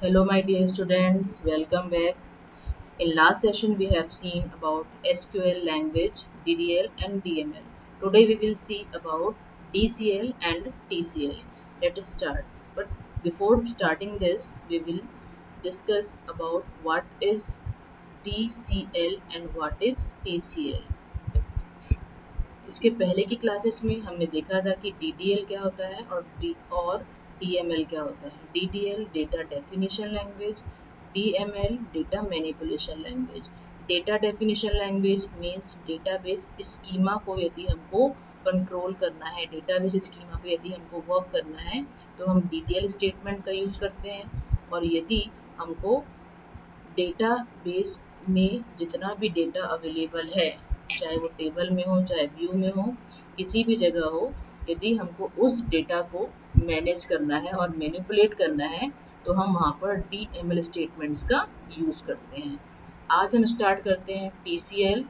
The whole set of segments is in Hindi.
Hello my dear students, welcome back. In last session we have seen about SQL language, DDL and DML. Today we will see about DCL and TCL. Let us start. But before starting this, we will discuss about what is DCL and what is TCL. इसके पहले की क्लासेस में हमने देखा था कि DDL क्या होता है और DML क्या होता है। DDL data definition language, DML data manipulation language. Data definition language means database schema को यदि हमको कंट्रोल करना है, डेटाबेस स्कीमा पे यदि हमको वर्क करना है तो हम DDL स्टेटमेंट का यूज़ करते हैं। और यदि हमको डेटाबेस में जितना भी डेटा अवेलेबल है, चाहे वो टेबल में हो चाहे व्यू में हो, किसी भी जगह हो, यदि हमको उस डेटा को मैनेज करना है और मैनिपुलेट करना है तो हम वहाँ पर DML स्टेटमेंट्स का यूज़ करते हैं। आज हम स्टार्ट करते हैं TCL।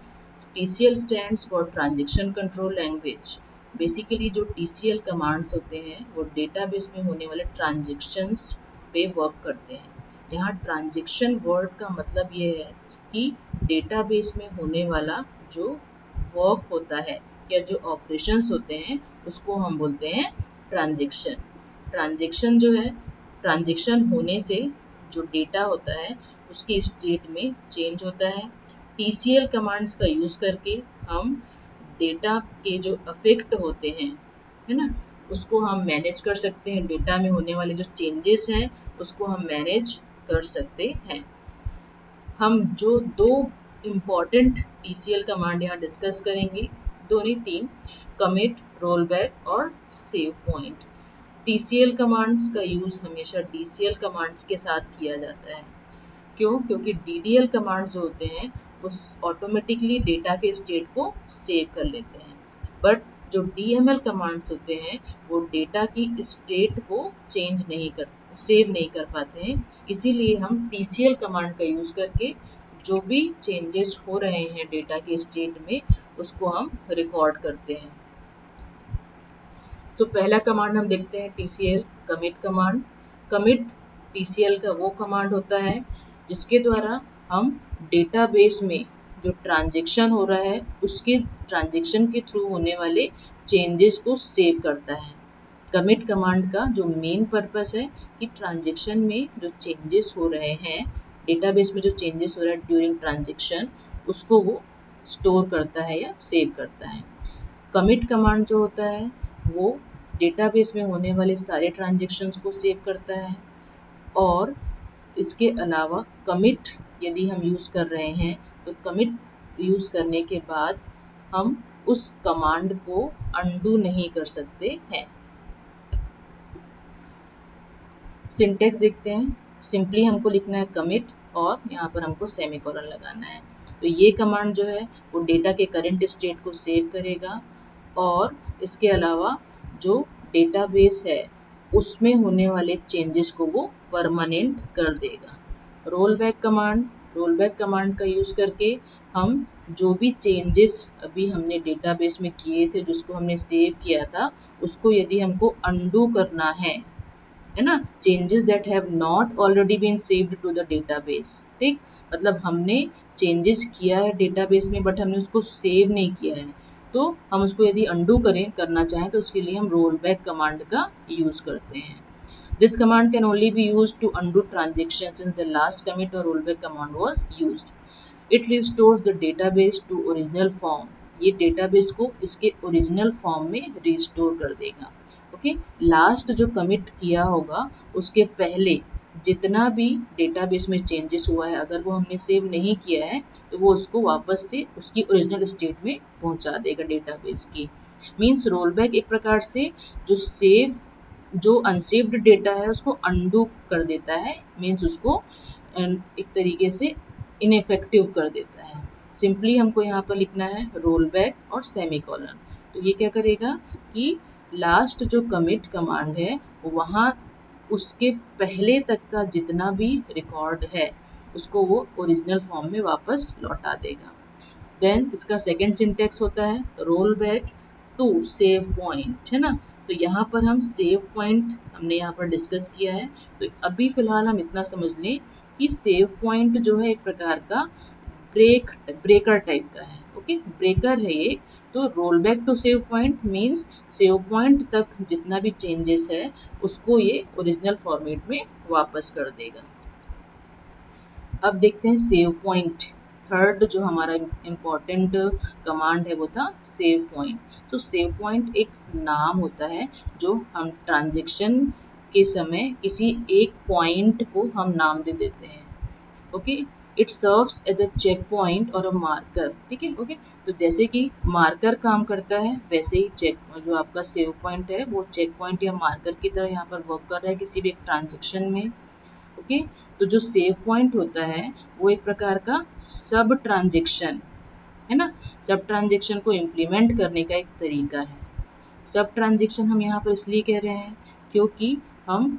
TCL stands for transaction control language. Basically जो TCL कमांड्स होते हैं वो डेटाबेस में होने वाले ट्रांजेक्शन्स पे वर्क करते हैं। यहाँ ट्रांजेक्शन वर्ड का मतलब ये है कि डेटाबेस में होने वाला जो वर्क होता है या जो ऑपरेशंस होते हैं उसको हम बोलते हैं ट्रांजेक्शन। ट्रांजेक्शन जो है, ट्रांजेक्शन होने से जो डेटा होता है उसकी स्टेट में चेंज होता है। TCL कमांड्स का यूज़ करके हम डेटा के जो अफेक्ट होते हैं, है ना, उसको हम मैनेज कर सकते हैं। डेटा में होने वाले जो चेंजेस हैं उसको हम मैनेज कर सकते हैं। हम जो दो इम्पॉर्टेंट TCL कमांड यहाँ डिस्कस करेंगे, दो नहीं तीन, कमिट, रोल बैक और सेव पॉइंट। TCL कमांड्स का यूज़ हमेशा DCL कमांड्स के साथ किया जाता है। क्यों? क्योंकि DDL कमांड्स जो होते हैं वो ऑटोमेटिकली डेटा के स्टेट को सेव कर लेते हैं, बट जो DML कमांड्स होते हैं वो डेटा की स्टेट को सेव नहीं कर पाते हैं। इसीलिए हम TCL कमांड का यूज़ करके जो भी चेंजेस हो रहे हैं डेटा के स्टेट में उसको हम रिकॉर्ड करते हैं। तो पहला कमांड हम देखते हैं TCL commit command. Commit TCL का वो कमांड होता है जिसके द्वारा हम डेटाबेस में जो ट्रांजेक्शन हो रहा है उसके ट्रांजेक्शन के थ्रू होने वाले चेंजेस को सेव करता है। कमिट कमांड का जो मेन पर्पस है कि ट्रांजेक्शन में जो चेंजेस हो रहे हैं, डेटाबेस में जो चेंजेस हो रहा है ड्यूरिंग ट्रांजेक्शन, उसको वो स्टोर करता है या सेव करता है। कमिट कमांड जो होता है वो डेटाबेस में होने वाले सारे ट्रांजेक्शन्स को सेव करता है। और इसके अलावा कमिट यदि हम यूज़ कर रहे हैं तो कमिट यूज़ करने के बाद हम उस कमांड को अनडू नहीं कर सकते हैं। सिंटेक्स देखते हैं। सिंपली हमको लिखना है कमिट और यहाँ पर हमको सेमीकोलन लगाना है। तो ये कमांड जो है वो डेटा के करंट स्टेट को सेव करेगा और इसके अलावा जो डेटाबेस है उसमें होने वाले चेंजेस को वो परमानेंट कर देगा। रोल बैक कमांड का यूज़ करके हम जो भी चेंजेस अभी हमने डेटाबेस में किए थे, जिसको हमने सेव किया था, उसको यदि हमको अनडू करना है ना, changes that have not already been saved to the database. ठीक, मतलब हमने चेंजेस किया है डेटाबेस में बट हमने उसको सेव नहीं किया है, तो हम उसको यदि अनडू करना चाहें तो उसके लिए हम रोल बैक कमांड का यूज़ करते हैं। This command can only be used to undo transaction since the last commit और roll back command was used. It restores the database to original form. ये डेटाबेस को इसके ओरिजिनल फॉर्म में रिस्टोर कर देगा। ओके, लास्ट जो कमिट किया होगा उसके पहले जितना भी डेटाबेस में चेंजेस हुआ है, अगर वो हमने सेव नहीं किया है तो वो उसको वापस से उसकी ओरिजिनल स्टेट में पहुंचा देगा डेटाबेस की। मीन्स रोल बैक एक प्रकार से जो अनसेव्ड डेटा है उसको अनडू कर देता है, मीन्स उसको एक तरीके से इनइफेक्टिव कर देता है। सिंपली हमको यहाँ पर लिखना है रोल बैक और सेमीकोलन। तो ये क्या करेगा कि लास्ट जो कमिट कमांड है वहाँ उसके पहले तक का जितना भी रिकॉर्ड है उसको वो ओरिजिनल फॉर्म में वापस लौटा देगा। देन इसका सेकंड सिंटेक्स होता है roll back to save point, है ना। तो यहाँ पर हम सेव पॉइंट हमने यहाँ पर डिस्कस किया है। तो अभी फिलहाल हम इतना समझ लें कि सेव पॉइंट जो है एक प्रकार का ब्रेकर टाइप का है। ओके, ब्रेकर है ये। तो roll back to save point means save point तक जितना भी चेंजेस है उसको ये ओरिजिनल फॉर्मेट में वापस कर देगा। अब देखते हैं सेव पॉइंट। थर्ड जो हमारा इम्पोर्टेंट कमांड है वो था सेव पॉइंट। तो सेव पॉइंट एक नाम होता है जो हम ट्रांजेक्शन के समय किसी एक पॉइंट को हम नाम दे देते हैं। Okay, it serves as a check point और अ मार्कर। ठीक है, ओके। तो जैसे कि मार्कर काम करता है वैसे ही चेक जो आपका सेव पॉइंट है वो चेक पॉइंट या मार्कर की तरह यहाँ पर वर्क कर रहा है किसी भी एक ट्रांजेक्शन में। ओके, तो जो सेव पॉइंट होता है वो एक प्रकार का सब ट्रांजेक्शन है ना, सब ट्रांजेक्शन को इम्प्लीमेंट करने का एक तरीका है। सब ट्रांजेक्शन हम यहाँ पर इसलिए कह रहे हैं क्योंकि हम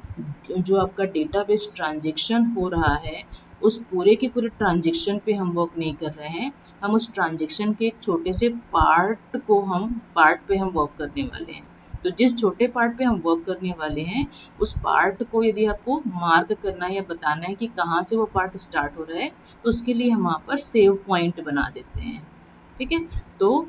जो आपका डेटाबेस ट्रांजेक्शन हो रहा है उस पूरे के पूरे ट्रांजेक्शन पे हम वर्क नहीं कर रहे हैं, हम उस ट्रांजेक्शन के एक छोटे से पार्ट पे हम वर्क करने वाले हैं। तो जिस छोटे पार्ट पे हम वर्क करने वाले हैं उस पार्ट को यदि आपको मार्क करना है या बताना है कि कहाँ से वो पार्ट स्टार्ट हो रहा है तो उसके लिए हम वहाँ पर सेव पॉइंट बना देते हैं। ठीक है, तो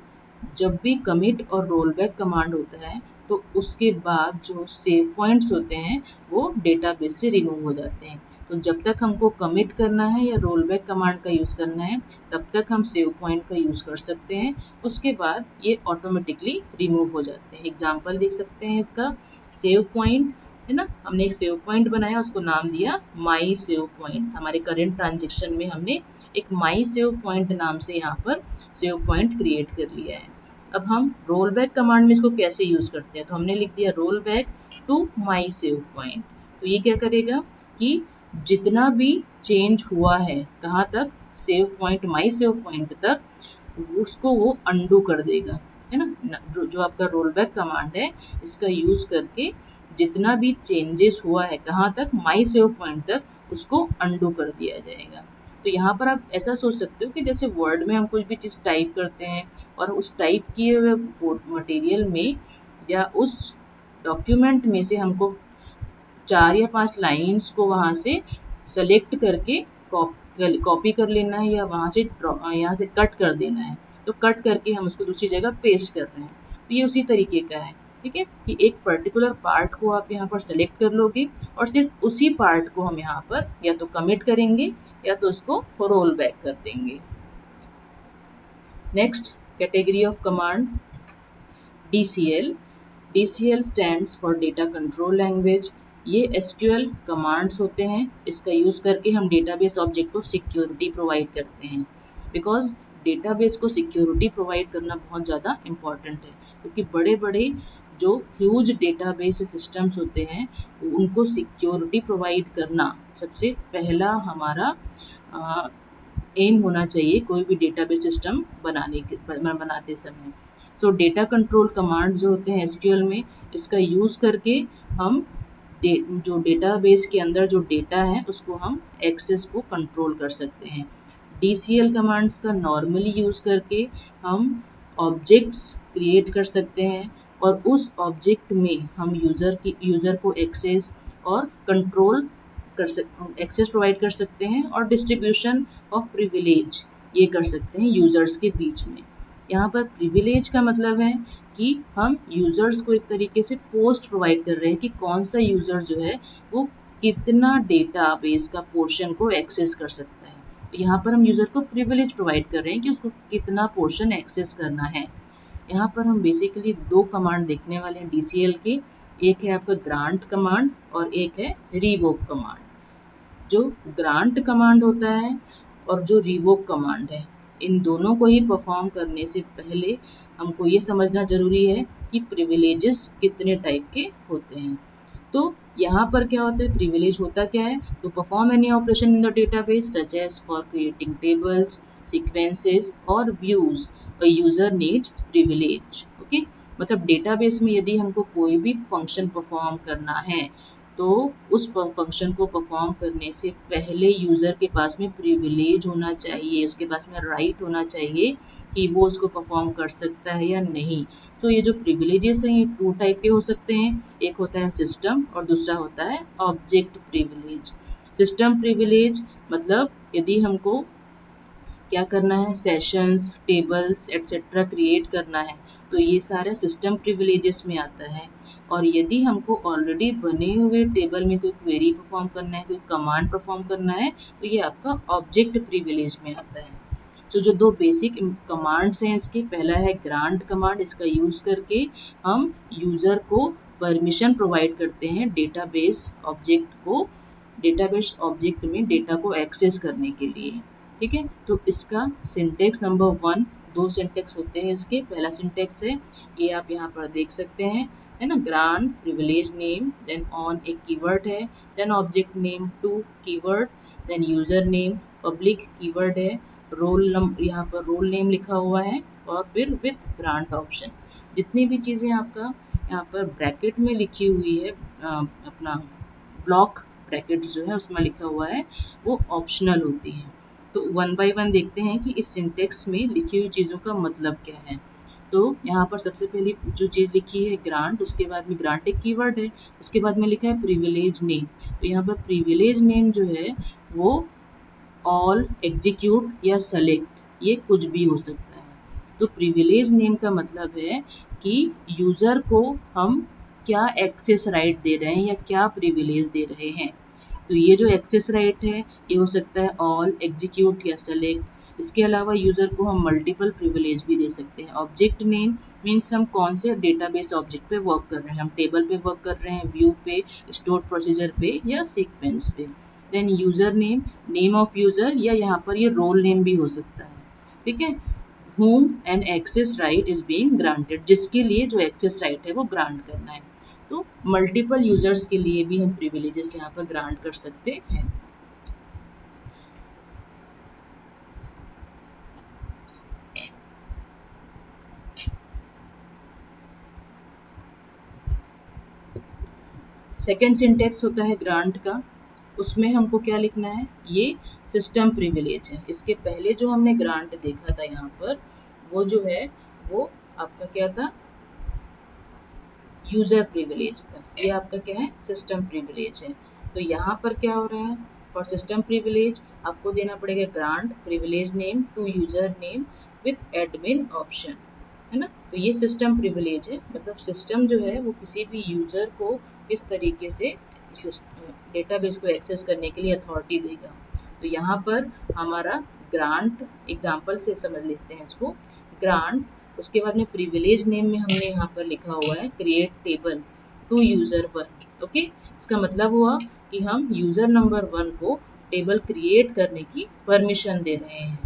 जब भी कमिट और रोल बैक कमांड होता है तो उसके बाद जो सेव पॉइंट्स होते हैं वो डेटाबेस से रिमूव हो जाते हैं। तो जब तक हमको कमिट करना है या रोल बैक कमांड का यूज़ करना है तब तक हम सेव पॉइंट का यूज़ कर सकते हैं, उसके बाद ये ऑटोमेटिकली रिमूव हो जाते हैं। एग्जाम्पल देख सकते हैं इसका, सेव पॉइंट है ना, हमने एक सेव पॉइंट बनाया उसको नाम दिया माई सेव पॉइंट। हमारे करेंट ट्रांजेक्शन में हमने एक माई सेव पॉइंट नाम से यहाँ पर सेव पॉइंट क्रिएट कर लिया है। अब हम रोल बैक कमांड में इसको कैसे यूज़ करते हैं, तो हमने लिख दिया roll back to my save point. तो ये क्या करेगा कि जितना भी चेंज हुआ है कहाँ तक, save point my save point तक, उसको वो अंडू कर देगा है ना। जो आपका रोल बैक कमांड है इसका यूज़ करके जितना भी चेंजेस हुआ है कहाँ तक, माई सेव पॉइंट तक, उसको अंडू कर दिया जाएगा। तो यहाँ पर आप ऐसा सोच सकते हो कि जैसे वर्ड में हम कोई भी चीज़ टाइप करते हैं और उस टाइप किए हुए मटेरियल में या उस डॉक्यूमेंट में से हमको 4 या 5 लाइन्स को वहाँ से सेलेक्ट करके कॉपी कर लेना है या वहाँ से यहाँ से कट कर देना है, तो कट करके हम उसको दूसरी जगह पेस्ट कर रहे हैं। तो ये उसी तरीके का है। ठीक है, कि एक पर्टिकुलर पार्ट को आप यहाँ पर सेलेक्ट कर लोगे और सिर्फ उसी पार्ट को हम यहाँ पर या तो कमिट करेंगे या तो उसको रोल बैक कर देंगे। Next category of command DCL। DCL stands for data control language. ये SQL कमांड्स होते हैं, इसका यूज़ करके हम डेटाबेस ऑब्जेक्ट को सिक्योरिटी प्रोवाइड करते हैं। बिकॉज डेटाबेस को सिक्योरिटी प्रोवाइड करना बहुत ज़्यादा इम्पॉर्टेंट है, क्योंकि बड़े बड़े जो ह्यूज डेटाबेस सिस्टम्स होते हैं उनको सिक्योरिटी प्रोवाइड करना सबसे पहला हमारा एम होना चाहिए कोई भी डेटाबेस सिस्टम बनाते समय। सो डेटा कंट्रोल कमांड जो होते हैं SQL में, इसका यूज़ करके हम जो डेटाबेस के अंदर जो डेटा है उसको हम एक्सेस को कंट्रोल कर सकते हैं। DCL कमांड्स का नॉर्मली यूज़ करके हम ऑब्जेक्ट्स क्रिएट कर सकते हैं और उस ऑब्जेक्ट में हम यूज़र को एक्सेस और कंट्रोल एक्सेस प्रोवाइड कर सकते हैं और डिस्ट्रीब्यूशन ऑफ प्रिविलेज ये कर सकते हैं यूज़र्स के बीच में। यहाँ पर प्रिविलेज का मतलब है कि हम यूज़र्स को एक तरीके से पोस्ट प्रोवाइड कर रहे हैं कि कौन सा यूज़र जो है वो कितना डेटाबेस का पोर्शन को एक्सेस कर सकता है। तो यहाँ पर हम यूज़र को प्रिविलेज प्रोवाइड कर रहे हैं कि उसको कितना पोर्शन एक्सेस करना है। यहाँ पर हम बेसिकली 2 कमांड देखने वाले हैं DCL के, एक है आपका ग्रांट कमांड और एक है रिवोक कमांड। जो ग्रांट कमांड होता है और जो रिवोक कमांड है, इन दोनों को ही परफॉर्म करने से पहले हमको ये समझना ज़रूरी है कि प्रिविलेजेस कितने टाइप के होते हैं। तो यहाँ पर क्या होता है, प्रिविलेज होता क्या है, तो perform any operation in the database such as for creating tables, sequences और views a user needs privilege. Okay, मतलब डेटाबेस में यदि हमको कोई भी फंक्शन परफॉर्म करना है तो उस फंक्शन को परफॉर्म करने से पहले यूज़र के पास में प्रिविलेज होना चाहिए, उसके पास में राइट होना चाहिए कि वो उसको परफॉर्म कर सकता है या नहीं। तो ये जो प्रिविलेजेस हैं ये 2 टाइप के हो सकते हैं, एक होता है सिस्टम और दूसरा होता है ऑब्जेक्ट प्रिविलेज। सिस्टम प्रिविलेज मतलब यदि हमको क्या करना है, सेशंस, टेबल्स एटसेट्रा क्रिएट करना है, तो ये सारा सिस्टम प्रिविलेजेस में आता है। और यदि हमको ऑलरेडी बने हुए टेबल में कोई क्वेरी परफॉर्म करना है, कोई कमांड परफॉर्म करना है, तो ये आपका ऑब्जेक्ट प्रिविलेज में आता है। तो जो 2 बेसिक कमांड्स हैं इसके, पहला है ग्रांट कमांड, इसका यूज़ करके हम यूज़र को परमिशन प्रोवाइड करते हैं डेटाबेस ऑब्जेक्ट में डेटा को एक्सेस करने के लिए। ठीक है, तो इसका सिंटेक्स नंबर 1, 2 सिंटेक्स होते हैं इसके। पहला सिंटेक्स है, ये आप यहाँ पर देख सकते हैं, है ना, grant privilege name, then on एक कीवर्ड है, then object name 2 keyword, then user name public keyword है, रोल नंबर यहाँ पर रोल नेम लिखा हुआ है, और फिर विथ ग्रांट ऑप्शन। जितनी भी चीज़ें आपका यहाँ पर ब्रैकेट में लिखी हुई है, अपना ब्लॉक ब्रैकेट्स जो है उसमें लिखा हुआ है, वो ऑप्शनल होती हैं। तो वन बाय वन देखते हैं कि इस सिंटेक्स में लिखी हुई चीज़ों का मतलब क्या है। तो यहाँ पर सबसे पहली जो चीज़ लिखी है ग्रांट, उसके बाद में ग्रांट एक कीवर्ड है, उसके बाद में लिखा है प्रिविलेज नेम। तो यहाँ पर प्रिविलेज नेम जो है वो ऑल, एग्जीक्यूट या सेलेक्ट, ये कुछ भी हो सकता है। तो प्रिविलेज नेम का मतलब है कि यूज़र को हम क्या एक्सेस राइट दे रहे हैं या क्या प्रिविलेज दे रहे हैं। तो ये जो एक्सेस राइट है ये हो सकता है ऑल, एग्जीक्यूट या सेलेक्ट। इसके अलावा यूज़र को हम मल्टीपल प्रिविलेज भी दे सकते हैं। ऑब्जेक्ट नेम मीन्स हम कौन से डेटाबेस ऑब्जेक्ट पे वर्क कर रहे हैं, हम टेबल पे वर्क कर रहे हैं, व्यू पे, स्टोर प्रोसीजर पे या सीक्वेंस पे। Then user name, name of user, या यहाँ पर ये रोल नेम भी हो सकता है। ठीक है, whom an access right is being granted, जिसके लिए जो एक्सेस राइट है वो ग्रांट करना है। तो मल्टीपल यूजर्स के लिए भी हम प्रिविलेजेस यहाँ पर ग्रांट कर सकते हैं। सेकेंड सिंटेक्स होता है ग्रांट का, उसमें हमको क्या लिखना है, ये सिस्टम प्रिविलेज है। इसके पहले जो हमने ग्रांट देखा था यहाँ पर, वो जो है वो आपका क्या था, यूजर प्रिविलेज था। ये आपका क्या है, सिस्टम प्रिविलेज है। तो यहाँ पर क्या हो रहा है, फॉर सिस्टम प्रिविलेज आपको देना पड़ेगा grant privilege name to user name with admin option, है ना। तो ये सिस्टम प्रिविलेज है, मतलब सिस्टम जो है वो किसी भी यूजर को किस तरीके से डेटाबेस को एक्सेस करने के लिए अथॉरिटी देगा। तो यहाँ पर हमारा ग्रांट, एग्जाम्पल से समझ लेते हैं इसको। ग्रांट, उसके बाद में प्रिविलेज नेम में हमने यहाँ पर लिखा हुआ है create table to user 1। Okay, इसका मतलब हुआ कि हम यूजर नंबर 1 को टेबल क्रिएट करने की परमिशन दे रहे हैं।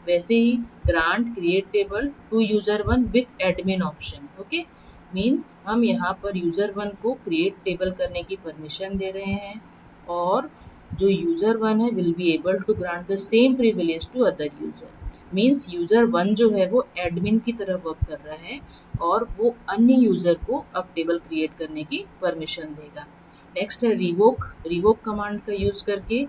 वैसे ही grant create table to user 1 with admin option. Okay, means हम यहाँ पर यूजर 1 को क्रिएट टेबल करने की परमिशन दे रहे हैं, और जो यूजर 1 है will be able to grant the same privilege to other user. Means user 1 जो है वो एडमिन की तरह वर्क कर रहा है, और वो अन्य यूजर को अब टेबल क्रिएट करने की परमिशन देगा। नेक्स्ट है रिवोक। रिवोक कमांड का यूज करके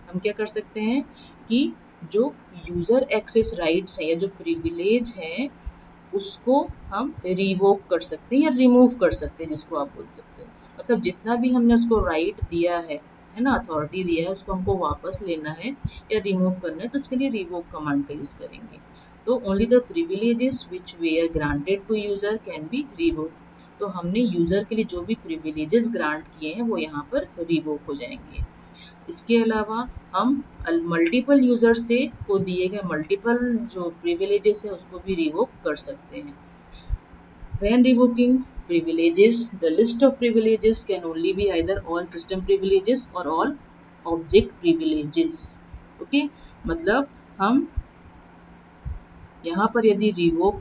हम क्या कर सकते हैं कि जो यूजर एक्सेस राइट्स है या जो प्रिविलेज है उसको हम रिवोक कर सकते हैं या रिमूव कर सकते हैं, जिसको आप बोल सकते हैं। मतलब जितना भी हमने उसको राइट दिया है ना, अथॉरिटी दिया है, उसको हमको वापस लेना है या रिमूव करना है, तो उसके लिए रिवोक कमांड का यूज करेंगे। तो only the privileges which were granted to user can be revoke. तो हमने यूजर के लिए जो भी प्रिविलेजेस ग्रांट किए हैं वो यहाँ पर रिवोक हो जाएंगे। इसके अलावा हम मल्टीपल यूजर से को दिए गए मल्टीपल जो प्रिविलेजेस है उसको भी रिवोक कर सकते हैं। When revoking privileges, the list of privileges can only be either all system privileges or all object privileges. Okay, मतलब हम यहाँ पर यदि रिवोक